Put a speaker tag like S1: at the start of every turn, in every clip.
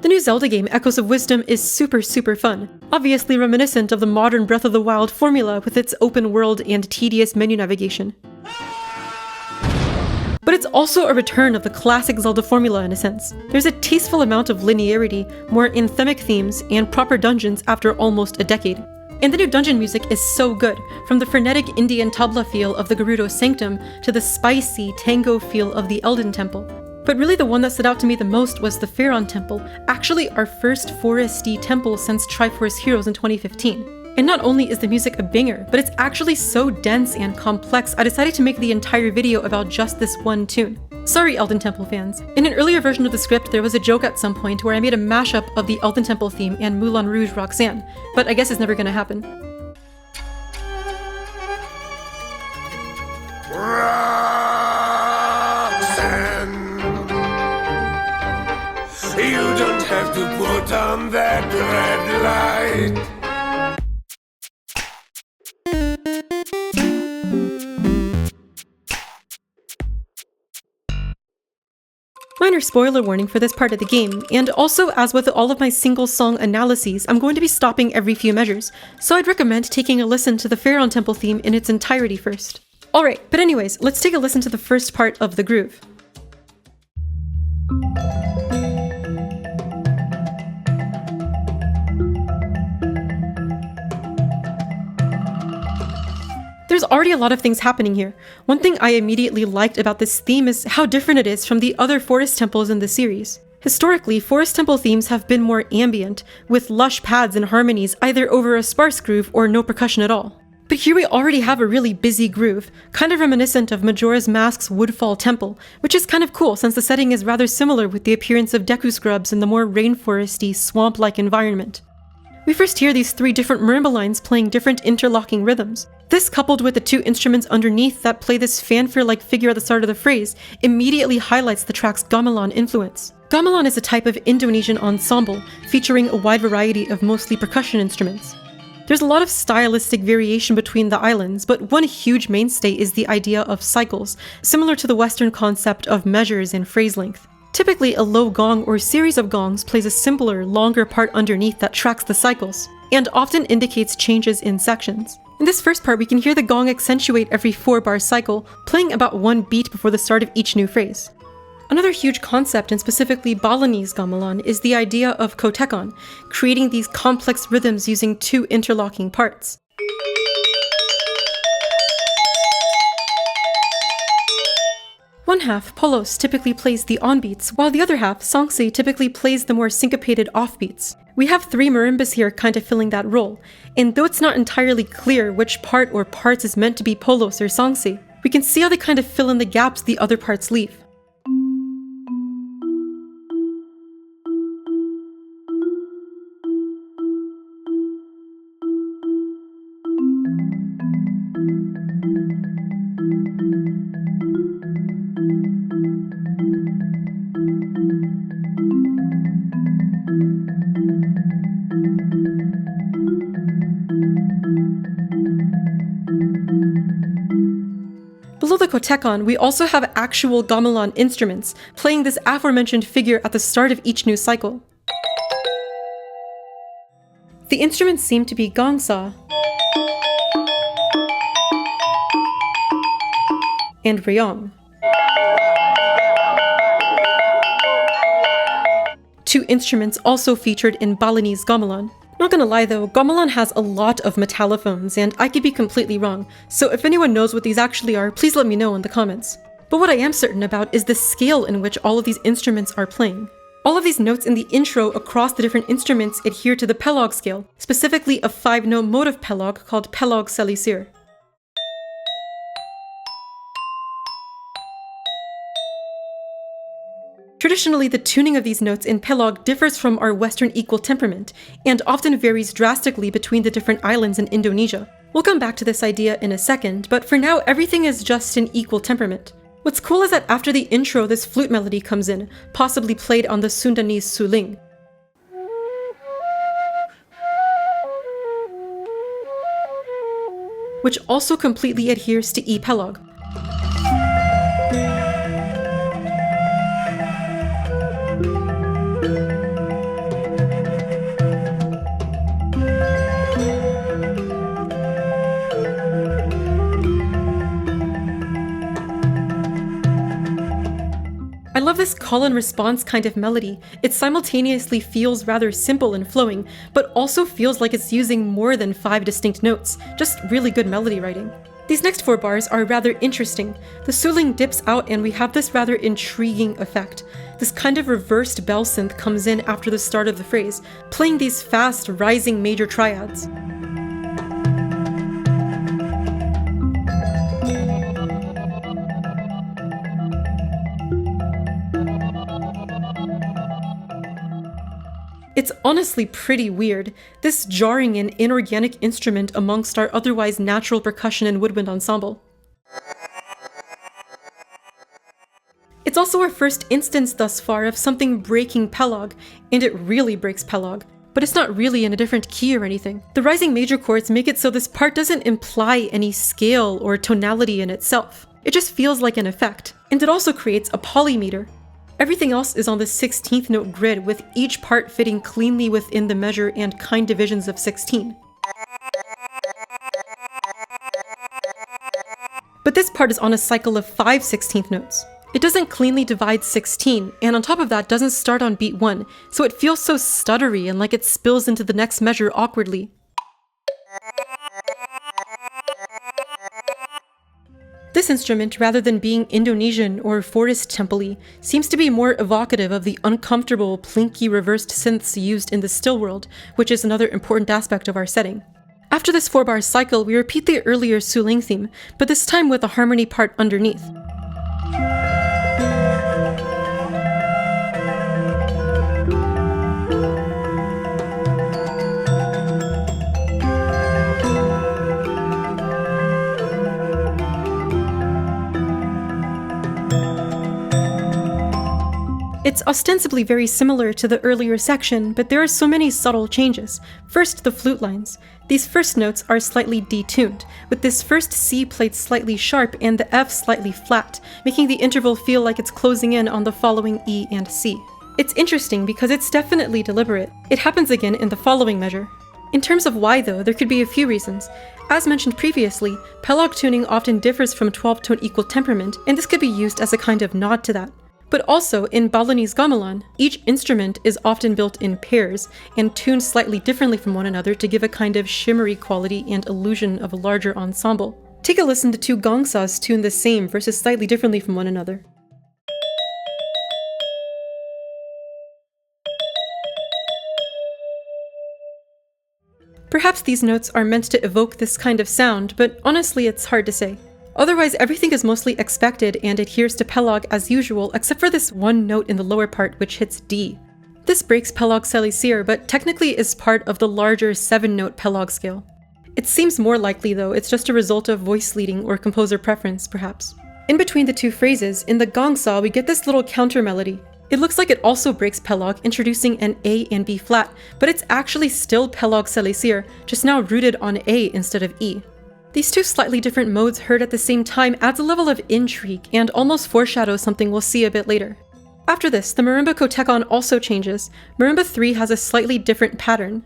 S1: The new Zelda game, Echoes of Wisdom, is super fun, obviously reminiscent of the modern Breath of the Wild formula with its open world and tedious menu navigation. But it's also a return of the classic Zelda formula in a sense. There's a tasteful amount of linearity, more anthemic themes, and proper dungeons after almost a decade. And the new dungeon music is so good, from the frenetic Indian tabla feel of the Gerudo Sanctum to the spicy tango feel of the Elden Temple. But really the one that stood out to me the most was the Faron Temple, actually our first foresty temple since Triforce Heroes in 2015. And not only is the music a banger, but it's actually so dense and complex, I decided to make the entire video about just this one tune. Sorry, Elden Temple fans. In an earlier version of the script, there was a joke at some point where I made a mashup of the Elden Temple theme and Moulin Rouge Roxanne, but I guess it's never gonna happen.
S2: Roxanne, you don't have to put on that red light.
S1: Minor spoiler warning for this part of the game, and also as with all of my single song analyses, I'm going to be stopping every few measures, so I'd recommend taking a listen to the Faron Temple theme in its entirety first. Alright, but anyways, let's take a listen to the first part of the groove. There's already a lot of things happening here. One thing I immediately liked about this theme is how different it is from the other forest temples in the series. Historically, forest temple themes have been more ambient, with lush pads and harmonies either over a sparse groove or no percussion at all. But here we already have a really busy groove, kind of reminiscent of Majora's Mask's Woodfall Temple, which is kind of cool since the setting is rather similar with the appearance of Deku Scrubs in the more rainforesty, swamp-like environment. We first hear these three different marimba lines playing different interlocking rhythms. This, coupled with the two instruments underneath that play this fanfare-like figure at the start of the phrase, immediately highlights the track's gamelan influence. Gamelan is a type of Indonesian ensemble, featuring a wide variety of mostly percussion instruments. There's a lot of stylistic variation between the islands, but one huge mainstay is the idea of cycles, similar to the Western concept of measures and phrase length. Typically, a low gong or series of gongs plays a simpler, longer part underneath that tracks the cycles, and often indicates changes in sections. In this first part, we can hear the gong accentuate every 4-bar cycle, playing about one beat before the start of each new phrase. Another huge concept, and specifically Balinese gamelan, is the idea of kotekan, creating these complex rhythms using two interlocking parts. One half, Polos, typically plays the on-beats, while the other half, Songsi, typically plays the more syncopated off-beats. We have three marimbas here kind of filling that role, and though it's not entirely clear which part or parts is meant to be Polos or Songsi, we can see how they kind of fill in the gaps the other parts leave. Below the kotekan, we also have actual gamelan instruments, playing this aforementioned figure at the start of each new cycle. The instruments seem to be gongsa and ryong. Two instruments also featured in Balinese gamelan. Not gonna lie though, gamelan has a lot of metallophones, and I could be completely wrong, so if anyone knows what these actually are, please let me know in the comments. But what I am certain about is the scale in which all of these instruments are playing. All of these notes in the intro across the different instruments adhere to the Pelog scale, specifically a 5-note motive Pelog called Pelog Selisir. Traditionally, the tuning of these notes in Pelog differs from our Western equal temperament, and often varies drastically between the different islands in Indonesia. We'll come back to this idea in a second, but for now, everything is just an equal temperament. What's cool is that after the intro, this flute melody comes in, possibly played on the Sundanese suling. Which also completely adheres to E Pelog. call and response kind of melody, it simultaneously feels rather simple and flowing, but also feels like it's using more than 5 distinct notes. Just really good melody writing. These next 4 bars are rather interesting. The suling dips out and we have this rather intriguing effect. This kind of reversed bell synth comes in after the start of the phrase, playing these fast, rising major triads. It's honestly pretty weird, this jarring and inorganic instrument amongst our otherwise natural percussion and woodwind ensemble. It's also our first instance thus far of something breaking Pelog, and it really breaks Pelog, but it's not really in a different key or anything. The rising major chords make it so this part doesn't imply any scale or tonality in itself. It just feels like an effect, and it also creates a polymeter. Everything else is on the 16th note grid, with each part fitting cleanly within the measure and kind divisions of 16. But this part is on a cycle of 5 16th notes. It doesn't cleanly divide 16, and on top of that doesn't start on beat 1, so it feels so stuttery and like it spills into the next measure awkwardly. This instrument, rather than being Indonesian or Forest Temple-y, seems to be more evocative of the uncomfortable, plinky reversed synths used in the still world, which is another important aspect of our setting. After this 4-bar cycle, we repeat the earlier suling theme, but this time with a harmony part underneath. It's ostensibly very similar to the earlier section, but there are so many subtle changes. First, the flute lines. These first notes are slightly detuned, with this first C played slightly sharp and the F slightly flat, making the interval feel like it's closing in on the following E and C. It's interesting because it's definitely deliberate. It happens again in the following measure. In terms of why though, there could be a few reasons. As mentioned previously, Pelog tuning often differs from 12-tone equal temperament, and this could be used as a kind of nod to that. But also, in Balinese gamelan, each instrument is often built in pairs and tuned slightly differently from one another to give a kind of shimmery quality and illusion of a larger ensemble. Take a listen to 2 gongsas tuned the same versus slightly differently from one another. Perhaps these notes are meant to evoke this kind of sound, but honestly it's hard to say. Otherwise, everything is mostly expected and adheres to Pelog as usual, except for this one note in the lower part which hits D. This breaks Pelog Selisir, but technically is part of the larger 7-note Pelog scale. It seems more likely though, it's just a result of voice leading or composer preference, perhaps. In between the 2 phrases, in the gongsa we get this little counter melody. It looks like it also breaks Pelog, introducing an A and B flat, but it's actually still Pelog Selisir, just now rooted on A instead of E. These 2 slightly different modes heard at the same time adds a level of intrigue and almost foreshadows something we'll see a bit later. After this, the marimba kotekon also changes. Marimba 3 has a slightly different pattern.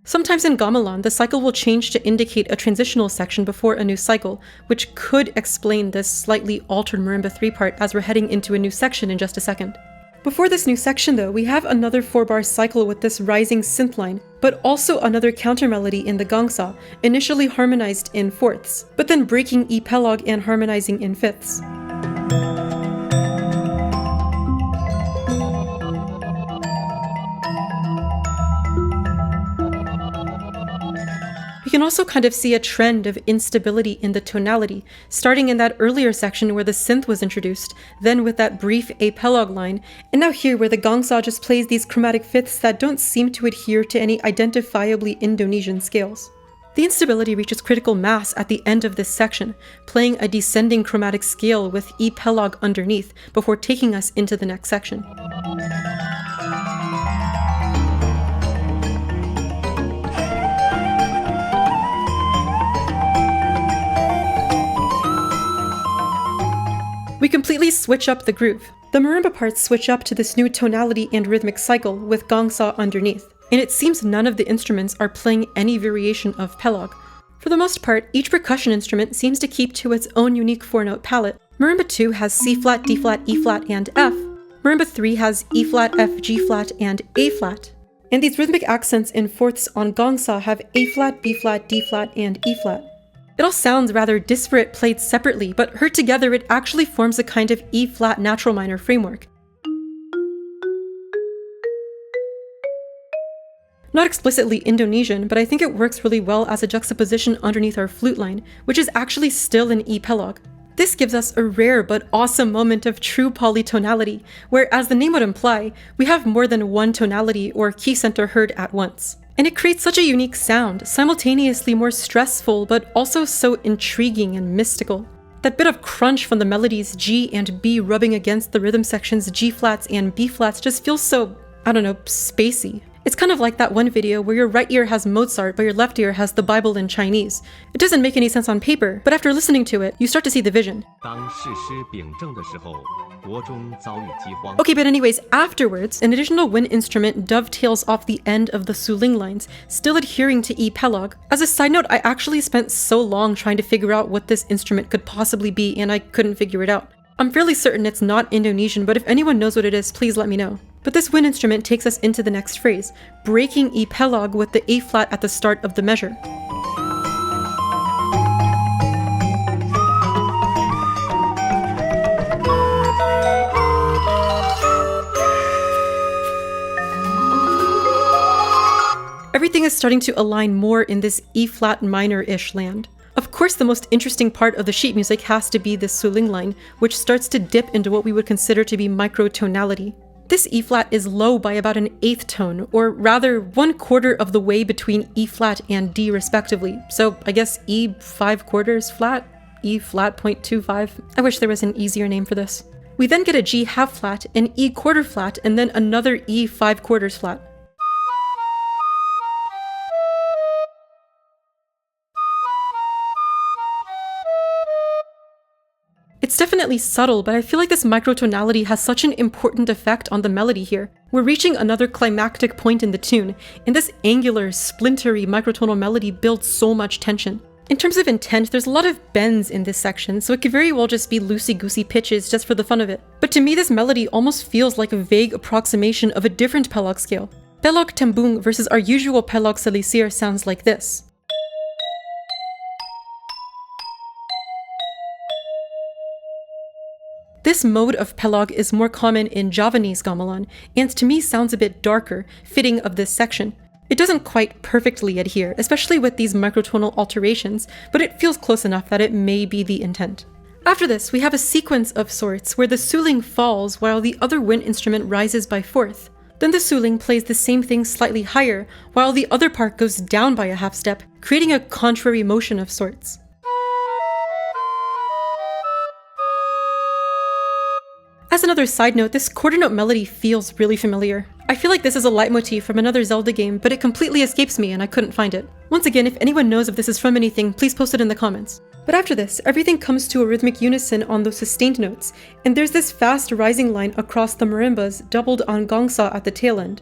S1: Sometimes in gamelan, the cycle will change to indicate a transitional section before a new cycle, which could explain this slightly altered marimba 3 part as we're heading into a new section in just a second. Before this new section though, we have another 4-bar cycle with this rising synth line, but also another counter melody in the gongsa, initially harmonized in 4ths, but then breaking E Pelog and harmonizing in 5ths. We can also kind of see a trend of instability in the tonality, starting in that earlier section where the synth was introduced, then with that brief A Pelog line, and now here where the gongsa just plays these chromatic 5ths that don't seem to adhere to any identifiably Indonesian scales. The instability reaches critical mass at the end of this section, playing a descending chromatic scale with E Pelog underneath before taking us into the next section. We completely switch up the groove. The marimba parts switch up to this new tonality and rhythmic cycle with gongsa underneath. and it seems none of the instruments are playing any variation of Pelog. For the most part, each percussion instrument seems to keep to its own unique 4-note palette. Marimba 2 has C-flat, D-flat, E-flat, and F. Marimba 3 has E-flat, F, G-flat, and A-flat. And these rhythmic accents in fourths on gongsa have A-flat, B-flat, D-flat, and E-flat. It all sounds rather disparate played separately, but heard together it actually forms a kind of E-flat natural minor framework. Not explicitly Indonesian, but I think it works really well as a juxtaposition underneath our flute line, which is actually still an E-pelog. This gives us a rare but awesome moment of true polytonality, where, as the name would imply, we have more than one tonality or key center heard at once. And it creates such a unique sound, simultaneously more stressful but also so intriguing and mystical. That bit of crunch from the melodies G and B rubbing against the rhythm sections G-flats and B-flats just feels so, I don't know, spacey. It's kind of like that one video where your right ear has Mozart but your left ear has the Bible in Chinese. It doesn't make any sense on paper, but after listening to it, you start to see the vision. Okay, but anyways, afterwards, an additional wind instrument dovetails off the end of the suling lines, still adhering to E-pelog. As a side note, I actually spent so long trying to figure out what this instrument could possibly be, and I couldn't figure it out. I'm fairly certain it's not Indonesian, but if anyone knows what it is, please let me know. But this wind instrument takes us into the next phrase, breaking E-pelog with the A-flat at the start of the measure. Everything is starting to align more in this E-flat minor-ish land. Of course, the most interesting part of the sheet music has to be this suling line, which starts to dip into what we would consider to be microtonality. This E-flat is low by about an eighth tone, or rather 1/4 of the way between E-flat and D respectively. So I guess E 5/4 flat, E flat 0.25. I wish there was an easier name for this. We then get a G half flat, an E quarter flat, and then another E 5/4 flat. It's definitely subtle, but I feel like this microtonality has such an important effect on the melody here. We're reaching another climactic point in the tune, and this angular, splintery microtonal melody builds so much tension. In terms of intent, there's a lot of bends in this section, so it could very well just be loosey-goosey pitches just for the fun of it. But to me, this melody almost feels like a vague approximation of a different pelog scale. Pelog tembung versus our usual pelog selisir sounds like this. This mode of pelog is more common in Javanese gamelan, and to me sounds a bit darker, fitting of this section. It doesn't quite perfectly adhere, especially with these microtonal alterations, but it feels close enough that it may be the intent. After this, we have a sequence of sorts where the suling falls while the other wind instrument rises by fourth. Then the suling plays the same thing slightly higher, while the other part goes down by a half step, creating a contrary motion of sorts. As another side note, this quarter note melody feels really familiar. I feel like this is a leitmotif from another Zelda game, but it completely escapes me and I couldn't find it. Once again, if anyone knows if this is from anything, please post it in the comments. But after this, everything comes to a rhythmic unison on those sustained notes, and there's this fast rising line across the marimbas doubled on gongsa at the tail end.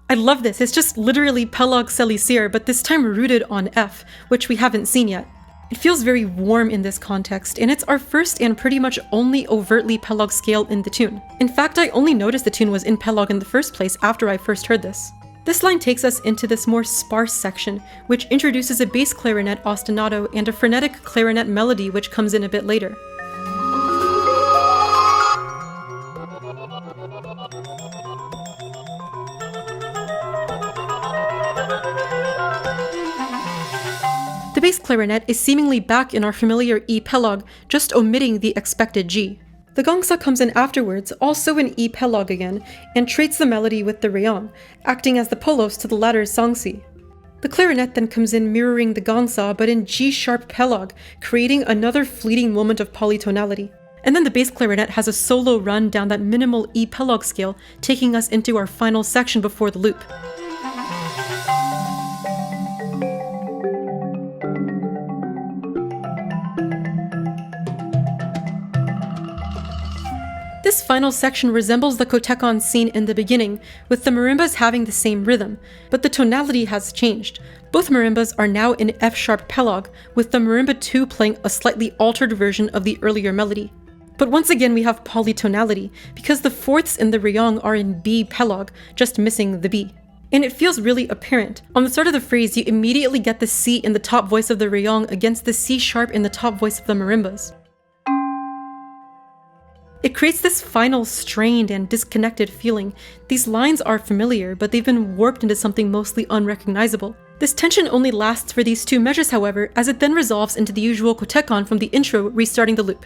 S1: I love this, it's just literally pelog selisir, but this time rooted on F, which we haven't seen yet. It feels very warm in this context, and it's our first and pretty much only overtly pelog scale in the tune. In fact, I only noticed the tune was in pelog in the first place after I first heard this. This line takes us into this more sparse section, which introduces a bass clarinet ostinato and a frenetic clarinet melody which comes in a bit later. The bass clarinet is seemingly back in our familiar E-pelog, just omitting the expected G. The gongsa comes in afterwards, also in E-pelog again, and traits the melody with the rayong, acting as the polos to the latter's sangsi. The clarinet then comes in mirroring the gongsa but in G-sharp pelog, creating another fleeting moment of polytonality. And then the bass clarinet has a solo run down that minimal E-pelog scale, taking us into our final section before the loop. This This final section resembles the kotekon scene in the beginning, with the marimbas having the same rhythm, but the tonality has changed. Both marimbas are now in F-sharp pelog, with the marimba 2 playing a slightly altered version of the earlier melody. But once again we have polytonality, because the fourths in the reyong are in B pelog, just missing the B. And it feels really apparent. On the start of the phrase, you immediately get the C in the top voice of the reyong against the C sharp in the top voice of the marimbas. It creates this final strained and disconnected feeling. These lines are familiar, but they've been warped into something mostly unrecognizable. This tension only lasts for these 2 measures, however, as it then resolves into the usual kotekon from the intro, restarting the loop.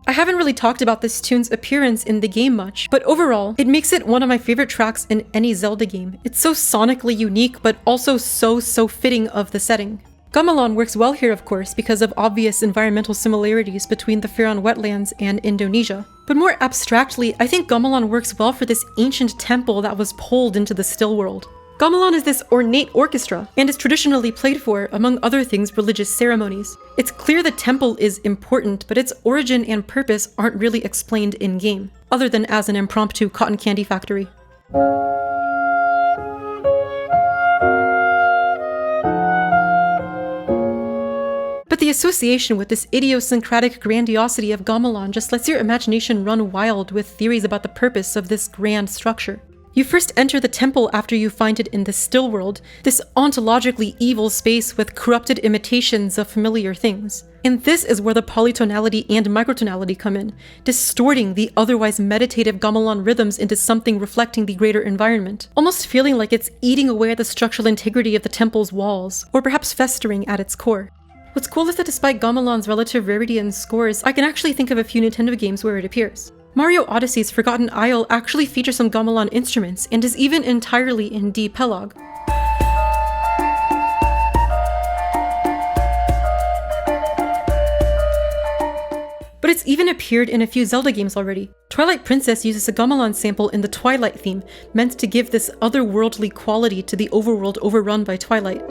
S1: I haven't really talked about this tune's appearance in the game much, but overall, it makes it one of my favorite tracks in any Zelda game. It's so sonically unique, but also so fitting of the setting. Gamelan works well here, of course, because of obvious environmental similarities between the Faron wetlands and Indonesia. But more abstractly, I think Gamelan works well for this ancient temple that was pulled into the still world. Gamelan is this ornate orchestra, and is traditionally played for, among other things, religious ceremonies. It's clear the temple is important, but its origin and purpose aren't really explained in-game, other than as an impromptu cotton candy factory. But the association with this idiosyncratic grandiosity of Gamelan just lets your imagination run wild with theories about the purpose of this grand structure. You first enter the temple after you find it in the still world, this ontologically evil space with corrupted imitations of familiar things. And this is where the polytonality and microtonality come in, distorting the otherwise meditative gamelan rhythms into something reflecting the greater environment, almost feeling like it's eating away at the structural integrity of the temple's walls, or perhaps festering at its core. What's cool is that despite gamelan's relative rarity in scores, I can actually think of a few Nintendo games where it appears. Mario Odyssey's Forgotten Isle actually features some gamelan instruments, and is even entirely in D pelog. But it's even appeared in a few Zelda games already. Twilight Princess uses a gamelan sample in the Twilight theme, meant to give this otherworldly quality to the overworld overrun by Twilight.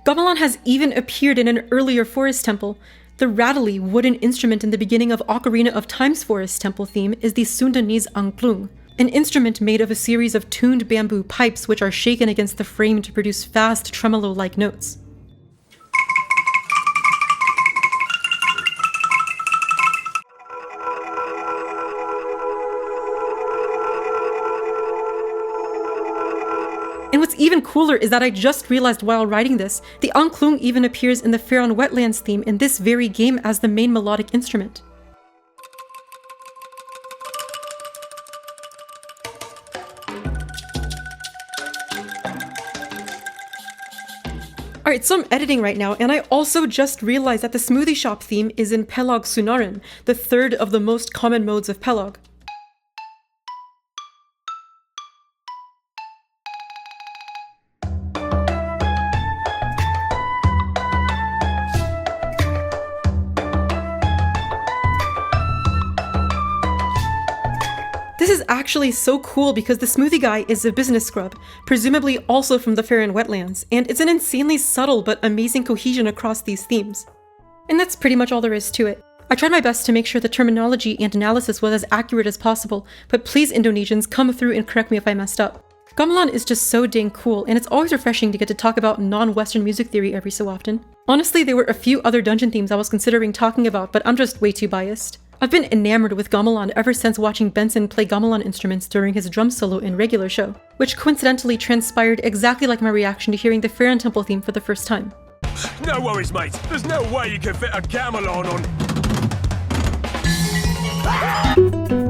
S1: Gamelan has even appeared in an earlier Forest Temple. The rattly wooden instrument in the beginning of Ocarina of Time's Forest Temple theme is the Sundanese angklung, an instrument made of a series of tuned bamboo pipes which are shaken against the frame to produce fast, tremolo-like notes. And what's even cooler is that I just realized while writing this, the angklung even appears in the Faron Wetlands theme in this very game as the main melodic instrument. Alright, so I'm editing right now, and I also just realized that the Smoothie Shop theme is in Pelog Sunaran, the third of the most common modes of Pelog. This is actually so cool because the smoothie guy is a business scrub, presumably also from the Faron Wetlands, and it's an insanely subtle but amazing cohesion across these themes. And that's pretty much all there is to it. I tried my best to make sure the terminology and analysis was as accurate as possible, but please Indonesians, come through and correct me if I messed up. Gamelan is just so dang cool, and it's always refreshing to get to talk about non-Western music theory every so often. Honestly, there were a few other dungeon themes I was considering talking about, but I'm just way too biased. I've been enamored with gamelan ever since watching Benson play gamelan instruments during his drum solo in Regular Show, which coincidentally transpired exactly like my reaction to hearing the Faron Temple theme for the first time.
S2: No worries, mate. There's no way you can fit a gamelan on...